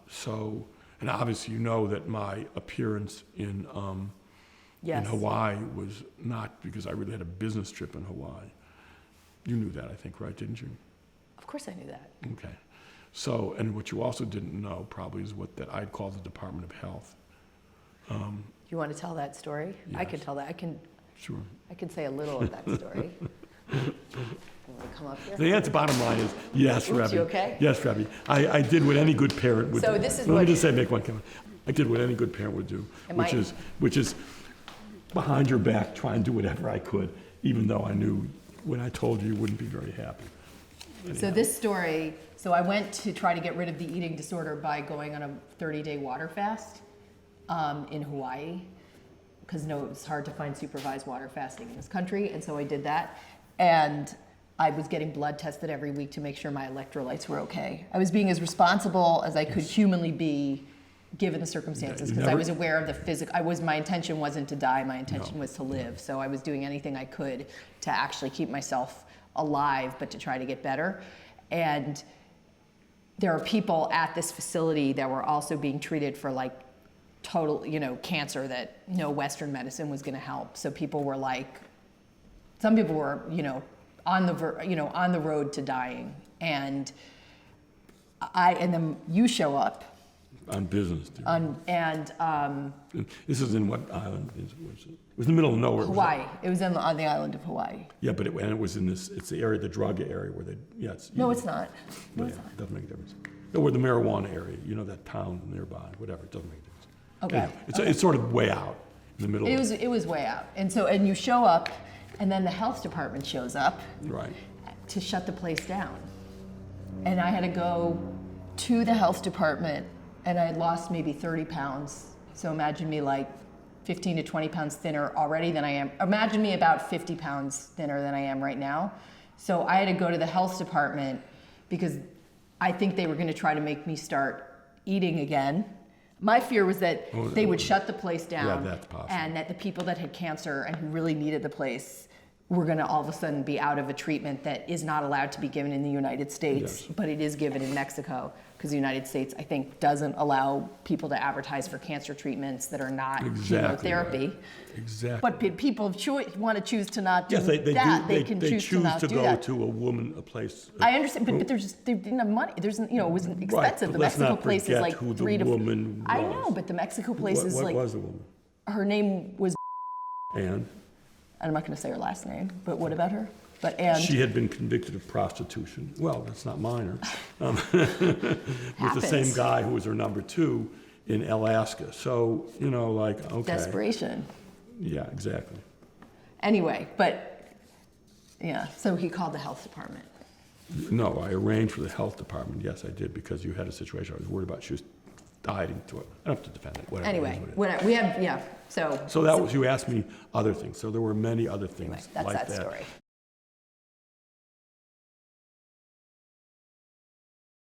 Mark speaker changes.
Speaker 1: So, and obviously you know that my appearance in
Speaker 2: Yes.
Speaker 1: Hawaii was not because I really had a business trip in Hawaii. You knew that, I think, right? Didn't you?
Speaker 2: Of course I knew that.
Speaker 1: Okay. So, and what you also didn't know probably is that I'd called the Department of Health.
Speaker 2: You want to tell that story? I
Speaker 1: Yes.
Speaker 2: can tell that.
Speaker 1: Sure.
Speaker 2: I can say a little of that story. You want to come up here?
Speaker 1: The answer, bottom line is yes,
Speaker 2: Oops,
Speaker 1: Rebbe.
Speaker 2: you okay?
Speaker 1: Yes, Rebbe. I did what any good parent would
Speaker 2: So
Speaker 1: do.
Speaker 2: this is
Speaker 1: Let
Speaker 2: what-
Speaker 1: me just say, make one comment. I did what any good parent would do, which is behind your back, try and do whatever I could, even though I knew when I told you wouldn't be very happy.
Speaker 2: So this story, so I went to try to get rid of the eating disorder by going on a 30-day water fast in Hawaii, because it was hard to find supervised water fasting in this country, and so I did that. And I was getting blood tested every week to make sure my electrolytes were okay. I was being as responsible as I could humanly be, given the circumstances, because I was aware of the physical. My intention wasn't to die. My intention was to live. So I was doing anything I could to actually keep myself alive, but to try to get better. And there are people at this facility that were also being treated for like total, cancer that no Western medicine was going to help. So people were like, some people were, on the road to dying. And then you show up.
Speaker 1: On business. This is in what island? It was in the middle of nowhere.
Speaker 2: Hawaii. It was on the island of Hawaii.
Speaker 1: Yeah, but it was in this, it's the area, the drug area where they,
Speaker 2: No, it's not. No,
Speaker 1: yeah,
Speaker 2: it's not.
Speaker 1: it doesn't make a difference. No, where the marijuana area, that town nearby, whatever, it doesn't make a difference.
Speaker 2: Okay.
Speaker 1: Anyway, it's sort of way out in the middle.
Speaker 2: It was way out. And you show up, and then the health department shows up.
Speaker 1: Right.
Speaker 2: To shut the place down. And I had to go to the health department, and I had lost maybe 30 pounds. So imagine me like 15 to 20 pounds thinner already than I am. Imagine me about 50 pounds thinner than I am right now. So I had to go to the health department because I think they were going to try to make me start eating again. My fear was that they would shut the place down,
Speaker 1: Yeah, that's possible.
Speaker 2: and that the people that had cancer and who really needed the place were going to all of a sudden be out of a treatment that is not allowed to be given in the United States,
Speaker 1: Yes.
Speaker 2: but it is given in Mexico, because the United States, I think, doesn't allow people to advertise for cancer treatments that are not chemotherapy.
Speaker 1: Right. Exactly.
Speaker 2: But people want to choose to not do
Speaker 1: Yes, they
Speaker 2: that.
Speaker 1: do.
Speaker 2: They can choose to not do
Speaker 1: go
Speaker 2: that.
Speaker 1: to a place.
Speaker 2: I understand, but they didn't have money. It was expensive.
Speaker 1: Right,
Speaker 2: The
Speaker 1: but let's
Speaker 2: Mexico
Speaker 1: not
Speaker 2: place is
Speaker 1: forget
Speaker 2: like
Speaker 1: who the
Speaker 2: 3 to.
Speaker 1: woman
Speaker 2: I
Speaker 1: was.
Speaker 2: know, but the Mexico place is
Speaker 1: what
Speaker 2: like.
Speaker 1: What was the woman?
Speaker 2: Her name was.
Speaker 1: And?
Speaker 2: I'm not going to say her last name, but what about her? And
Speaker 1: She had been convicted of prostitution. Well, that's not minor. With the same guy who was her number 2 in Alaska. So, okay.
Speaker 2: Desperation.
Speaker 1: Yeah, exactly.
Speaker 2: Anyway, so he called the health department.
Speaker 1: No, I arranged for the health department. Yes, I did, because you had a situation I was worried about. She was dieting to it. I don't have to defend it. Whatever.
Speaker 2: Anyway, So
Speaker 1: that was, you asked me other things. So there were many other things
Speaker 2: anyway, that's
Speaker 1: like
Speaker 2: that
Speaker 1: that.
Speaker 2: story.